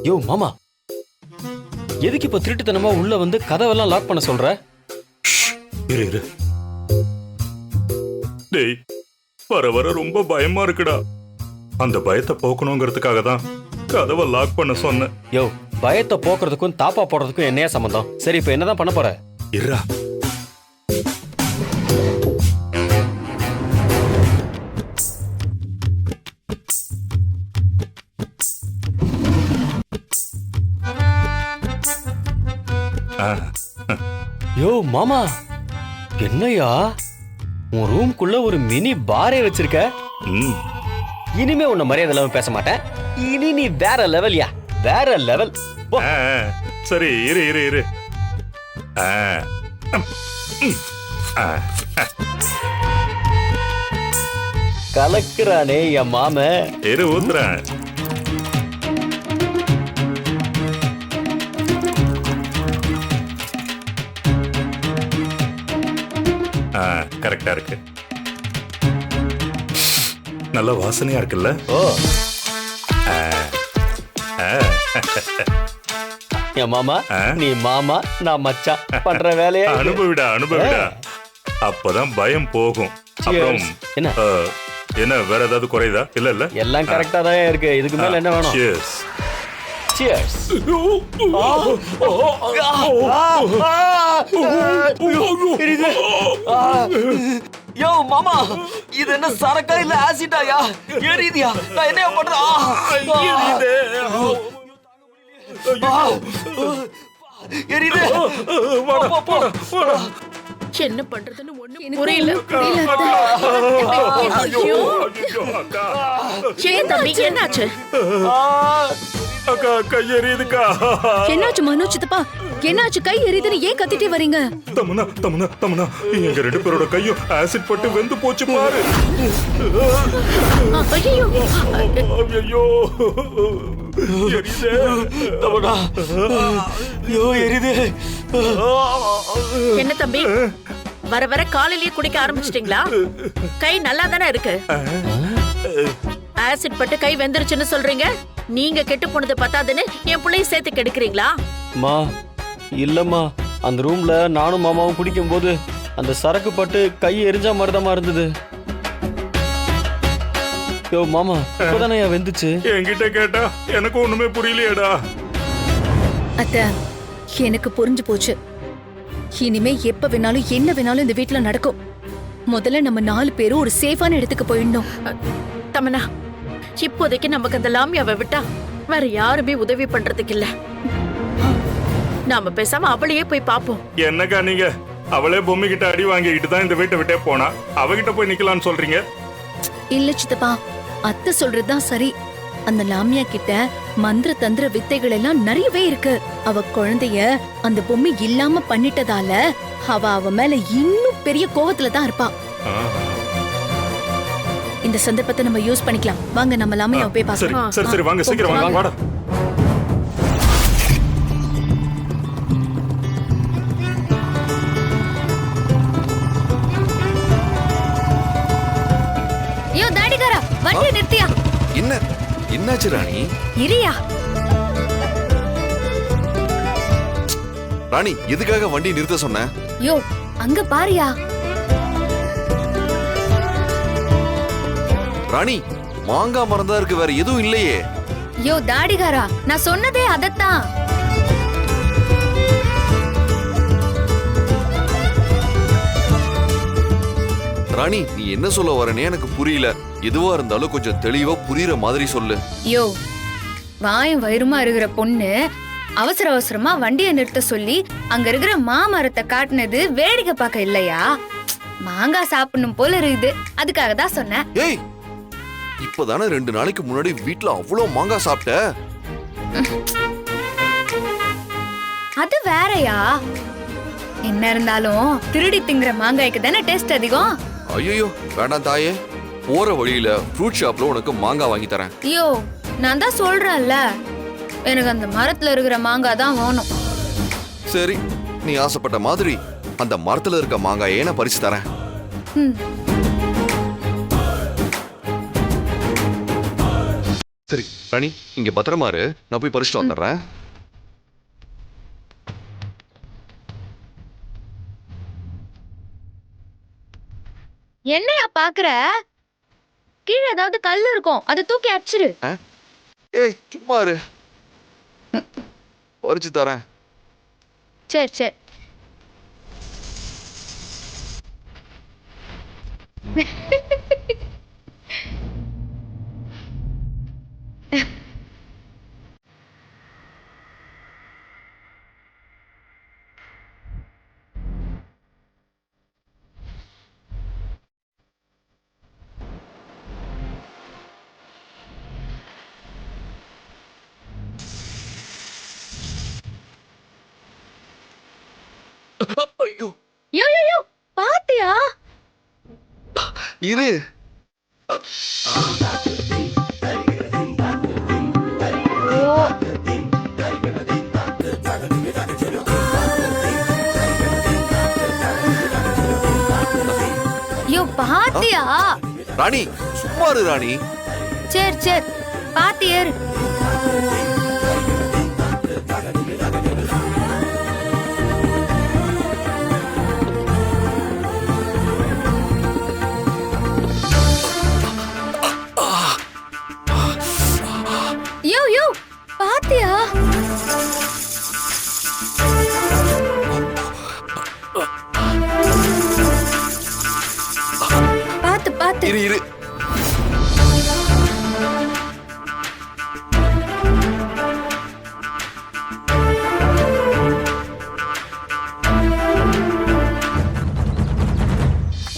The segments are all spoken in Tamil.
யோ மாமா, எதுக்கு இப்ப திருட்டுத்தனமா உள்ள வந்து கதவெல்லாம் லாக் பண்ண சொல்ற? இரு இரு. டேய், வர வர ரொம்ப பயமா இருக்குடா. அந்த பயத்தை போக்கணுங்கிறதுக்காக தான் கதவை லாக் பண்ண சொன்னேன். யோ, பயத்தை போக்குறதுக்கும் தாப்பா போடுறதுக்கும் என்னையா சம்பந்தம்? சரி, இப்ப என்னதான் பண்ண போற? இருடா. யோ மாமா, என்னையா உன் ரூம்குள்ள ஒரு மினி பாரே வச்சிருக்க? இனிமே உன்னை மரியாதை இல்லாம பேச மாட்டேன். இனி நீ வேற லெவல்யா, வேற லெவல். சரி, இரு இரு இரு. கலக்குறானே என் மாம. இரு, ஊத்துறேன். கரெக்டா இருக்கு. நல்ல வாசனையா இருக்குல்ல? ஓ, என் மாமா, நீ மாமா, நான் மச்சான். பண்ற வேலையை அனுபவிடா, அனுபவிடா. அப்பதான் பயம் போகும். அப்புறம் என்ன என்ன வேற ஏதாவது குறையுதா? இல்ல இல்ல, எல்லாம் கரெக்டா தான் இருக்கு. இதுக்கு மேல என்ன வேணும்? Cheers. Cheers. யோ மாமா, இது என்ன சரக்கா இல்ல ஆசிட்டாயா? எரியுதியா? நான் என்ன பண்றேன்? எரியுது. என்ன பண்றதுன்னு ஒண்ணும் புரியல. தம்பி, என்னாச்சு? அக்கா, கை எரியுதுக்கா. என்னாச்சு மனோஜ் சித்தப்பா? என்னாச்சு? கை எரியுதுன்னு ஏன் கத்திட்டே வரீங்க? தமுனா, தமுனா, தமுனா, எங்க ரெண்டு பேரோட கையும் ஆசிட் பட்டு வெந்து போச்சு பாரு. ஐயோ, ஐயோ, எரியுதே. தமுனா, யோ எரியுது. என்ன தம்பி, வர வர காலையிலேயே குடிக்க ஆரம்பிச்சிட்டீங்களா? கை நல்லா தானே இருக்கு. ஆசிட் பட்டு கை வெந்துருச்சுன்னு சொல்றீங்க. நீங்க கெட்டு போனது பத்தாதுன்னு என் பிள்ளைய சேர்த்து கெடுக்கிறீங்களா? மா, இல்லம்மா, அந்த ரூம்ல நானும் மாமாவும் குடிக்கும் போது அந்த சரக்கு பட்டு கை எரிஞ்சா மாதிரிதான் இருந்தது. யோ மாமா, இப்பதானே வெந்துச்சு. என்கிட்ட கேட்டா எனக்கு ஒண்ணுமே புரியலையேடா. அத்தை, எனக்கு புரிஞ்சு போச்சு. இனிமே எப்ப வேணாலும் என்ன வேணாலும் இந்த வீட்ல நடக்கும். முதல்ல நம்ம 4 பேரும் ஒரு சேஃபான இடத்துக்கு போயிடணும். தமனா, இப்போதைக்கு நமக்கு அந்த லாமியாவை விட்டா வேற யாருமே உதவி பண்றதுக்கு இல்ல. நாம பேசாம அவளையே போய் பாப்போம். என்னக்கா நீங்க? அவளே பொம்மை கிட்ட அடி வாங்கிக்கிட்டு தான் இந்த வீட்டை விட்டே போனா. அவகிட்ட போய் நிக்கலாம்னு சொல்றீங்க? இல்ல சித்தப்பா, அத்தை சொல்றதுதான் சரி. அந்த லாமியா கிட்ட மந்திர தந்திர வித்தைகள் எல்லாம் நிறையவே இருக்கு. அவ குழந்தைய அந்த பொம்மை இல்லாம பண்ணிட்டதால அவ மேல இன்னும் பெரிய கோவத்துல தான் இருப்பா. இந்த சந்தர்ப்பத்தை நம்ம யூஸ் பண்ணிக்கலாம். வாங்க, நம்ம லாமியாவை போய் சரி பார்க்கலாம். சரி சரி, வாங்க சீக்கிரம் வாங்க. வாடா. ஐயோ தாடிகாரா, வண்டி நிறுத்தியா? என்னாச்சு ராணி? இரியா. ராணி, எதுக்காக வண்டி நிறுத்த சொன்ன? யோ, அங்க பாரியா. ராணி, மாங்காய் மரம் தான் இருக்கு, வேற எதுவும் இல்லையே. யோ தாடிகாரா, நான் சொன்னதே அதத்தான். ராணி, நீ என்ன சொல்ல வரனே எனக்கு புரியல. எதுவா இருந்தாலும் கொஞ்சம் தெளிவா புரியுற மாதிரி சொல்லு. யோ, வாயும் வயிறுமா இருக்கிற பொண்ணு அவசர அவசரமா வண்டியை நிறுத்த சொல்லி அங்க இருக்கிற மாமரத்தை காட்டுனது வேடிக்கை பார்க்க இல்லையா? மாங்காய் சாப்பிடணும் போல இருக்குது, அதுக்காக தான் சொன்னேன். ஏய், இப்பதானே 2 நாளைக்கு முன்னாடி வீட்ல அவ்வளவு மாங்காய் சாப்பிட்ட. அது வேறயா? என்ன இருந்தாலும் திருடி திங்கிற மாங்காய்க்கு தானே டேஸ்ட் அதிகம். ஐயோ, வேண்டாம் தாயே. போற வழியில ஃப்ரூட் ஷாப்ல உனக்கு மாங்காய் வாங்கி தரேன். ஐயோ, நான் தான் சொல்றேன்ல, எனக்கு அந்த மரத்துல இருக்கிற மாங்காய் தான் வேணும். சரி, நீ ஆசைப்பட்ட மாதிரி அந்த மரத்துல இருக்க மாங்காயை நான் பறிச்சு தரேன். ம். சரி ராணி இங்க பத்திரமா இரு, நான் போய் பறிச்சுட்டு வந்துடுறேன். என்னையா பாக்குற? கீழே ஏதாவது கல் இருக்கும், அதை தூக்கி அடிச்சிரு. ஏய் சும்மா இரு, பறிச்சு தரேன். சரி சரி. ஐயோ யோ யோ யோ, பாத்தியா? இரு. யோ பாத்தியா? ராணி சும்மா இரு ராணி. சரி சரி, பாத்தியர். யோ யோ, பாத்தியா? பாத்து பாத்து. இரு இரு.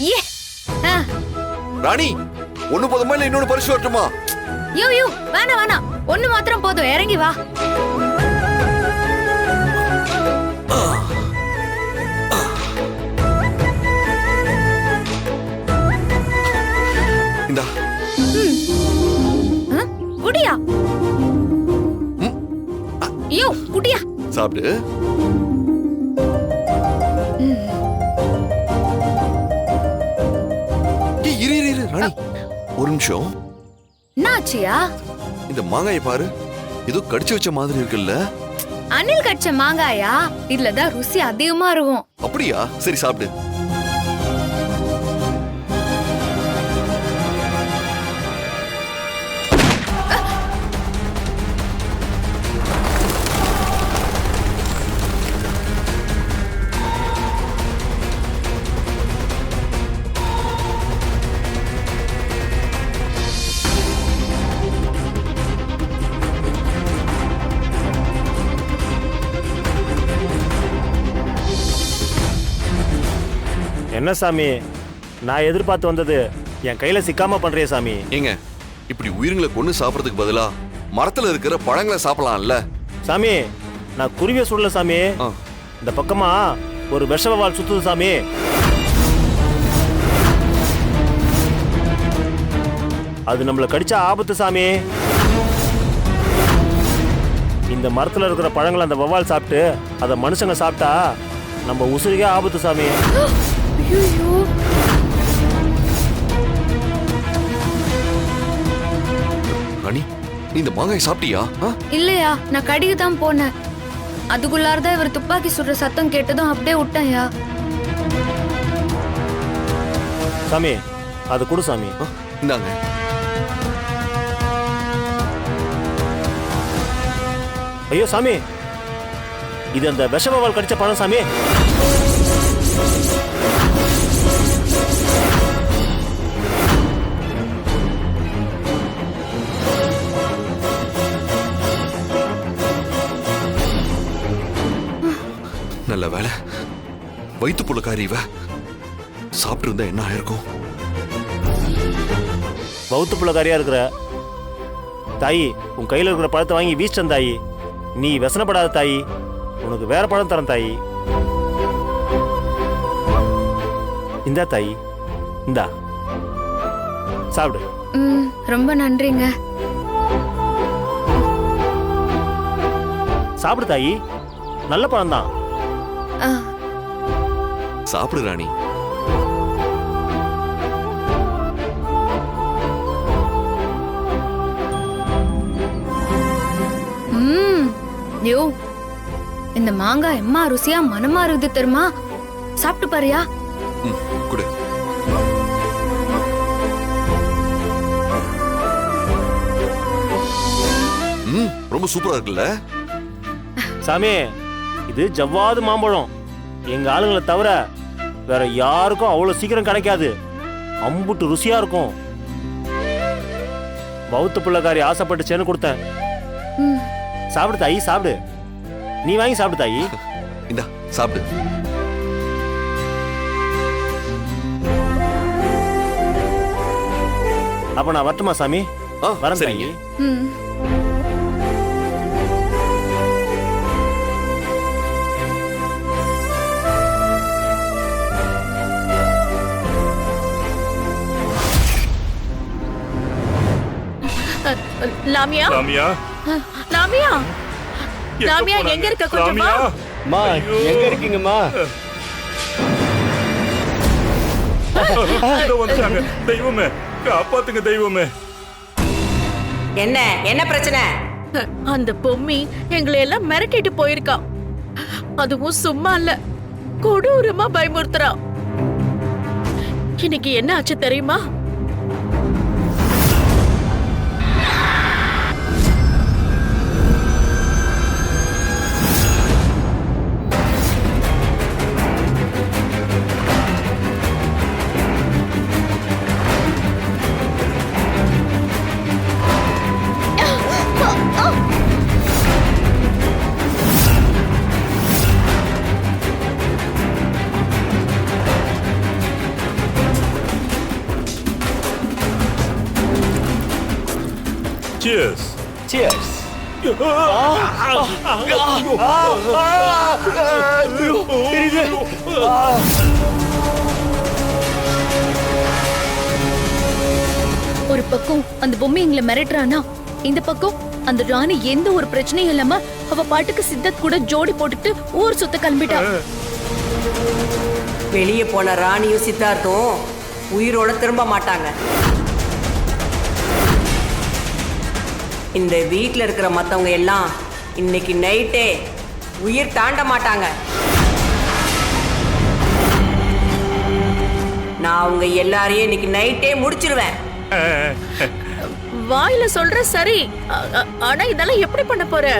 ஏ ஆ. ராணி ஒண்ணு போதுமா இல்ல இன்னொன்னு பறிச்சு வரட்டுமா? யோ யோ, வேணாம் வேணாம், ஒண்ணு மாத்திரம் போதும், இறங்கி வா. இந்தா. குடியா? யோ குடியா? சாப்பிடு. ஏய், இரு இரு இரு ராணி, ஒரு நிமிஷம். என்னாச்சியா? இந்த மாங்காயை பாரு, ஏதோ கடிச்சு வச்ச மாதிரி இருக்குல்ல? அணில் கடிச்ச மாங்காயா? இதுலதான் ருசி அதிகமா இருக்கும். அப்படியா? சரி சாப்பிடு. என்ன சாமி, நான் எதிர்பார்த்து வந்தது என் கையில சிக்காம பண்றிய சாமி. ஏங்க இப்படி உயிரிங்களை கொண்டு சாப்பிடறதுக்கு பதிலா மரத்துல இருக்கிற பழங்களை சாப்பிடலாம்ல? சாமி, நான் குருவிய சுடல சாமி. ஆ. இந்த பக்கமா ஒரு விஷவால் சுத்துது சாமி. அது நம்மள கடிச்சா ஆபத்து சாமி. இந்த மரத்துல இருக்கிற பழங்களை அந்த வவ்வால் சாப்பிட்டு அதை மனுஷங்க சாப்பிட்டா நம்ம உசுருக்கே ஆபத்து சாமி. ஐயோ, ராணி நீ இந்த மாங்காயை சாப்பிட்டியா? இல்லையா, நான் கடிக்கு தான் போனேன். அதுக்குள்ளாரதான் இவர் துப்பாக்கி சுடுற சத்தம் கேட்டதும் அப்படியே விட்டேன்யா. சாமி அது கொடு சாமி. இந்தாங்க. ஐயோ சாமி, இது அந்த விஷவவால் கடிச்ச பழம் சாமி. நல்ல வேலை, வயிற்று புள்ளக்காரி இவ. சாப்பிட்டு இருந்தா என்ன ஆயிருக்கும்? வவுத்து புள்ளக்காரியா இருக்கிற தாயி, உன் கையில இருக்கிற பழத்தை வாங்கி வீசிட்டேன் தாயி. நீ व्यसனப்படாத தாயி, உனக்கு வேற பழம் தரேன் தாயி. இந்தா தாயி, இந்தா சாப்பிடு. ரொம்ப நன்றிங்க. சாப்பிடு தாயி, நல்ல பழம் தான். சாப்பிடு ராணி. ஐயோ இந்த மாங்காய் எம்மா ருசியா மனமா இருக்குது தெரியுமா? சாப்பிட்டு பாரியா? ம், குடு. ம், ரொம்ப சூப்பரா இருக்குல்ல? சாமி இது ஜவ்வாது மாம்பழம். எங்க ஆளுங்களை தவிர வேற யாருக்கும் அவ்வளவு சீக்கிரம் கிடைக்காது. அம்புட்டு ருசியா இருக்கும். பௌத்த பிள்ளைக்காரி ஆசைப்பட்டு சேனு கொடுத்தேன். சாப்பிடு தாயி, சாப்பிடு. நீ வாங்கி சாப்பிடு தாயி. இந்தா சாப்பிடு. அப்ப நான் வரட்டுமா சாமி? வரேன் சரிங்க. தாயி. ம். லாமியா லாமியா லாமியா லாமியா போனாங்க? எங்க இருக்க கொஞ்சம் வா. லாமியா? மா ஐயோ. எங்க இருக்கீங்கம்மா? இதோ வந்துட்டாங்க. தெய்வமே காப்பாத்துங்க தெய்வமே. என்ன என்ன பிரச்சனை? அந்த பொம்மி எங்களை எல்லாம் மிரட்டிட்டு போயிருக்கா. அதுவும் சும்மா இல்ல, கொடூரமா பயமுறுத்துறா. இன்னைக்கு என்ன ஆச்சு தெரியுமா? Cheers. Cheers. ஒரு பக்கம் அந்த பொம்மை எங்களை மிரட்டுறானா, இந்த பக்கம் அந்த ராணி எந்த ஒரு பிரச்சனையும் இல்லாம அவ பாட்டுக்கு சித்தத் கூட ஜோடி போட்டுட்டு ஊர் சுத்த கிளம்பிட்டா. வெளியே போன ராணியும் சித்தார்த்தும் உயிரோட திரும்ப மாட்டாங்க. இந்த வீட்டில் இருக்கிற மற்றவங்க எல்லாம் இன்னைக்கு நைட்டே உயிர் தாண்ட மாட்டாங்க. நான் அவங்க எல்லாரையும் இன்னைக்கு நைட்டே முடிச்சிருவேன். வாயில சொல்ற சரி, ஆனா இதெல்லாம் எப்படி பண்ண போற?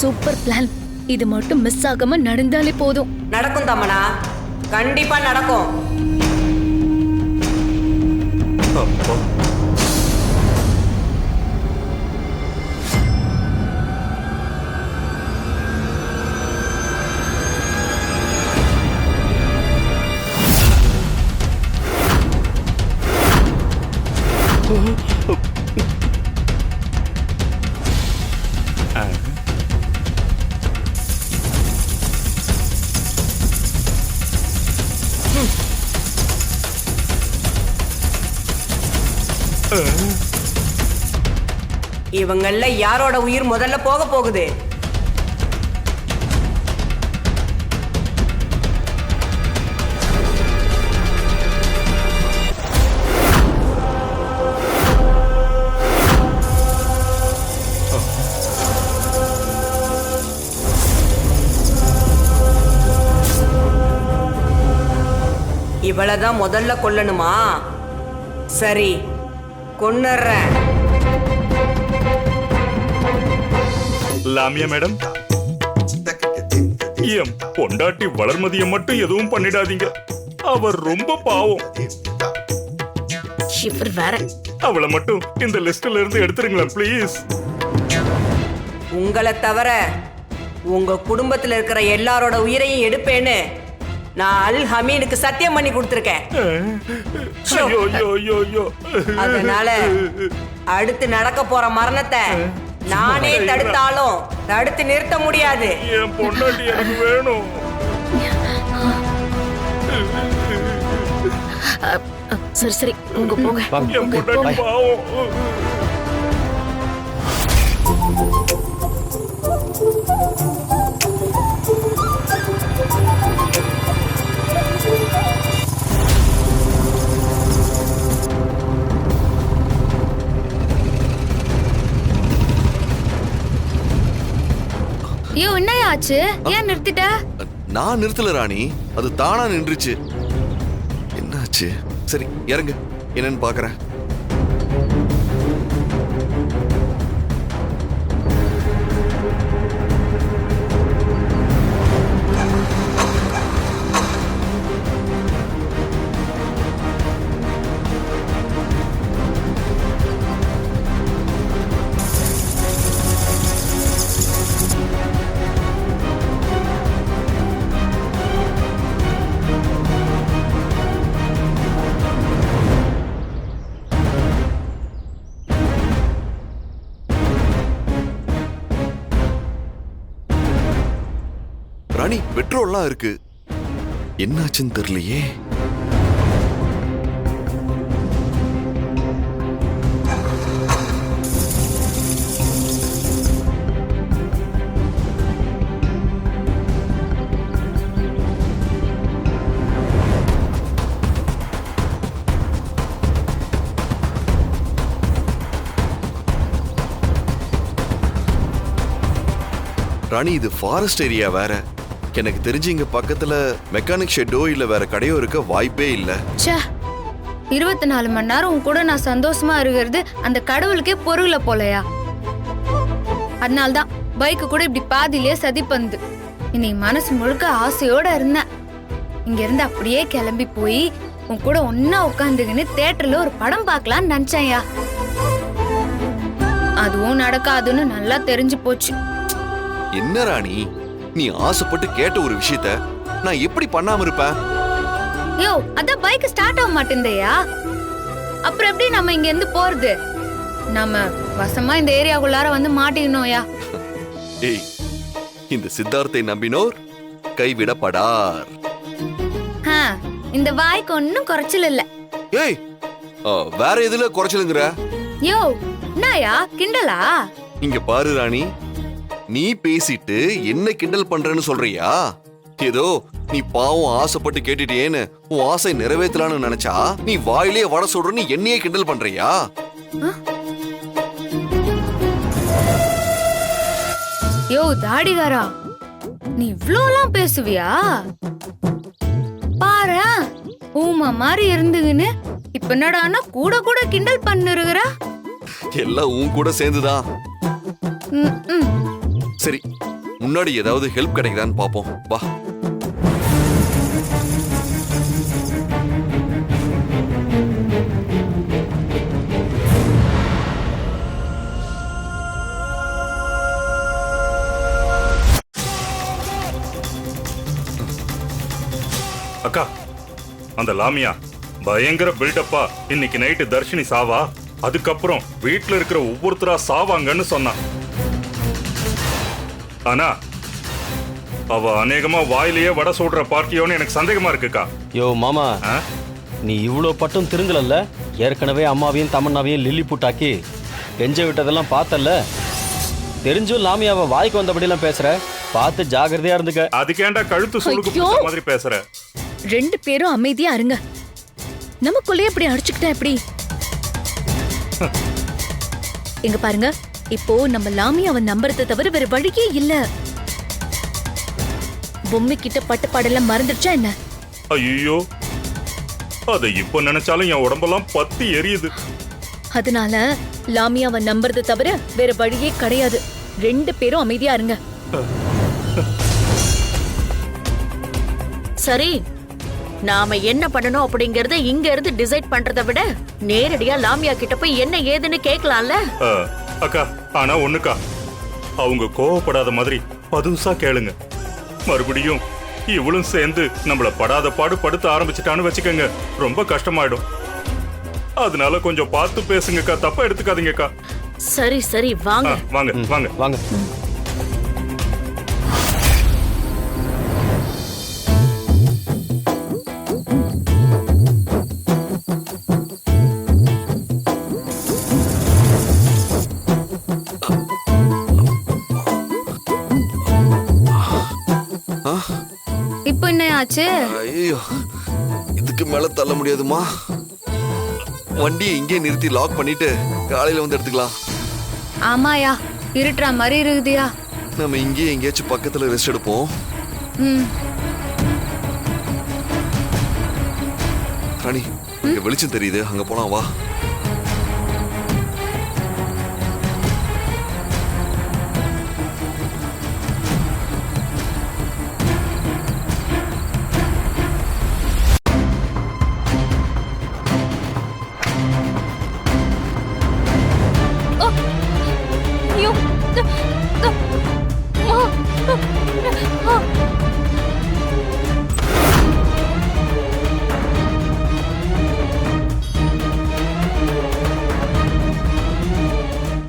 Super plan. இது மட்டும் மிஸ் ஆகாம நடந்தாலே போதும். நடக்கும் தம்மனா, கண்டிப்பா நடக்கும். அப்பா. இவங்கள யாரோட உயிர் முதல்ல போக போகுது? இவளதான் முதல்ல கொல்லணுமா? சரி, கொன்னுறேன். லாமியா மேடம், என் பொண்டாட்டி வளர்மதிய மட்டும் எதுவும் பண்ணிடாதீங்க. அவர் ரொம்ப பாவம். இவர் வேற. அவளை மட்டும் இந்த லிஸ்ட்ல இருந்து எடுத்துருங்களேன் ப்ளீஸ். உங்களை தவிர உங்க குடும்பத்துல இருக்கிற எல்லாரோட உயிரையும் எடுப்பேன்னு நான் அல் ஹமீனுக்கு சத்தியம் பண்ணி கொடுத்திருக்கேன். ஐயோ ஐயோ ஐயோ ஐயோ. அதனால அடுத்து நடக்க போற மரணத்தை நானே தடுத்தாலும் தடுத்து நிறுத்த முடியாது. என் பொண்டாட்டி எனக்கு வேணும். சரி சரி, உங்க போங்க. என் பொண்டாட்டி பாவம். ஐயோ என்னையா ஆச்சு? ஏன் நிறுத்திட்ட? நான் நிறுத்தல ராணி, அது தானா நின்றுச்சு. என்னாச்சு? சரி இறங்கு, என்னன்னு பாக்குறேன். ராணி, பெட்ரோல்லாம் இருக்கு, என்னாச்சுன்னு தெரியலையே. ராணி, இது ஃபாரஸ்ட் ஏரியா வேற. எனக்கு தெரிஞ்சு இங்க பக்கத்துல மெக்கானிக் ஷெட்டோ இல்ல வேற கடையோ இருக்க வாய்ப்பே இல்ல. ச்சே, 24 மணி நேரம் உன் கூட நான் சந்தோஷமா இருக்கிறது அந்த கடவுளுக்கே பொருள போலையா? அதனால்தான் பைக்கு கூட இப்படி பாதியிலே சதி பண்ணுது. இன்னைக்கு மனசு முழுக்க ஆசையோட இருந்தேன். இங்க இருந்து அப்படியே கிளம்பி போய் உன் கூட ஒன்னா உட்காந்துக்கின்னு தியேட்டர்ல ஒரு படம் பார்க்கலான்னு நினைச்சேன்யா. அதுவும் நடக்காதுன்னு நல்லா தெரிஞ்சு போச்சு. என்ன ராணி, நீ ஆசைப்பட்டு கேட்ட ஒரு விஷயத்த நான் எப்படி பண்ணாம இருப்பேன்? யோ, அதான் பைக் ஸ்டார்ட் ஆக மாட்டேந்தேயா. அப்புறம் எப்படி நம்ம இங்க இருந்து போறது? நம்ம வசமா இந்த ஏரியாக்குள்ளார வந்து மாட்டிக்கணும்யா. ஏய், இந்த சித்தார்த்தை நம்பினோர் கைவிடப்படார். இந்த வாய்க்கு ஒன்னும் குறைச்சல் இல்ல. ஏய், வேற எதுல குறைச்சலுங்கிற? யோ, என்னயா கிண்டலா? இங்க பாரு ராணி, நீ பேசிட்டு என்ன கிண்டல் பண்றேன்னு சொல்றியா? ஏதோ நீ பாவம் ஆசைப்பட்டு கேட்டுட்டேன்னு உன் ஆசை நிறைவேற்றலான்னு நினைச்சா நீ வாயிலே வட சொல்றன்னு என்னையே கிண்டல் பண்றியா? யோ தாடிகாரா, நீ இவ்ளோலாம் பேசுவியா? பாரு, ஊமா மாதிரி இருந்துகின்னு இப்ப என்னடானா கூட கூட கிண்டல் பண்ணுருகிற. எல்லாம் உன் கூட சேர்ந்துதான். சரி, முன்னாடி ஏதாவது ஹெல்ப் கிடைக்குதான்னு பாப்போம், வா. அக்கா, அந்த லாமியா பயங்கர பில்டப்பா இன்னைக்கு நைட்டு தர்ஷினி சாவா, அதுக்கப்புறம் வீட்டுல இருக்கிற ஒவ்வொருத்தரா சாவாங்கன்னு சொன்னான். ஆனா அவ அநேகமா வாயிலேயே வடை சோடுற பார்ட்டியோன்னு எனக்கு சந்தேகமா இருக்குக்கா. யோ மாமா, நீ இவ்வளோ பட்டும் திருந்தலல்ல? ஏற்கனவே அம்மாவையும் தமன்னாவையும் லில்லி புட்டாக்கி கெஞ்ச விட்டதெல்லாம் பார்த்தல்ல? தெரிஞ்சும் லாமியாவை வாய்க்கு வந்தபடியெல்லாம் பேசுற, பார்த்து ஜாகிரதையா இருந்துக்க. அதுக்கேண்டா கழுத்து சுளுக்கு பிடிச்ச மாதிரி பேசுற? 2 பேரும் அமைதியா இருங்க. நமக்குள்ளே இப்படி அடிச்சுக்கிட்டா எப்படி? எங்க பாருங்க, இப்போ நம்ம லாமியாவை நம்புறதை தவிர வேற வழியே இல்ல. பொம்மை கிட்ட பட்டுப்பாடெல்லாம் மறந்துடுச்சா என்ன? ஐயோ, அதை இப்ப நினைச்சாலும் என் உடம்பெல்லாம் பத்தி எரியுது. அதனால லாமியாவை நம்புறதை தவிர வேற வழியே கிடையாது. 2 பேரும் அமைதியா இருங்க. சரி, நாம என்ன பண்ணணும் அப்படிங்கறத இங்க இருந்து டிசைட் பண்றதை விட நேரடியா லாமியா கிட்ட போய் என்ன ஏதுன்னு கேட்கலாம்ல? அக்கா, ஆனா ஒண்ணுக்கா, அவங்க கோவப்படாத மாதிரி பதுசா கேளுங்க. மறுபடியும் இவளும் சேர்ந்து நம்மள படாத பாடு படுத்த ஆரம்பிச்சுட்டான்னு வச்சுக்கோங்க, ரொம்ப கஷ்டமாயிடும். அதனால கொஞ்சம் பார்த்து பேசுங்கக்கா, தப்பா எடுத்துக்காதீங்கக்கா. சரி சரி, வாங்க வாங்க வாங்க வாங்க. இப்போ என்ன ஆச்சு? ஐயோ, இதுக்கு மேல தள்ள முடியாதுமா. வண்டியை இங்கே நிறுத்தி லாக் பண்ணிட்டு காலையில வந்து எடுத்துக்கலாம். ஆமாயா, இருட்டுற மாதிரி இருக்குதியா. நம்ம இங்கேயே எங்கேயாச்சும் பக்கத்துல ரெஸ்ட் எடுப்போம். ம். ராணி, இங்க வெளிச்சம் தெரியுது, அங்க போலாம் வா. ஐயோ.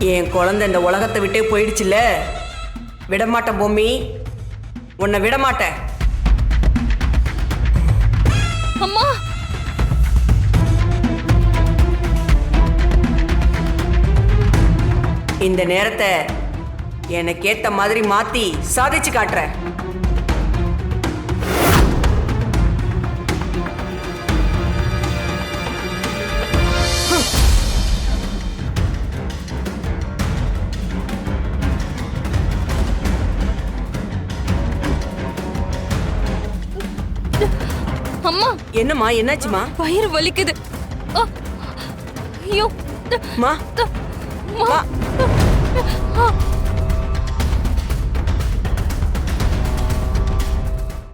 என் குழந்தை இந்த உலகத்தை விட்டே போயிடுச்சுல்ல, விடமாட்டேன் பொம்மி, உன்னை விடமாட்டேன். அம்மா. இந்த நேரத்தை எனக்கு ஏத்த மாதிரி மாத்தி சாதிச்சு காட்டுறேன். அம்மா, என்னம்மா, என்னாச்சுமா? வயிறு வலிக்குது. ஐயோ. மா, மா.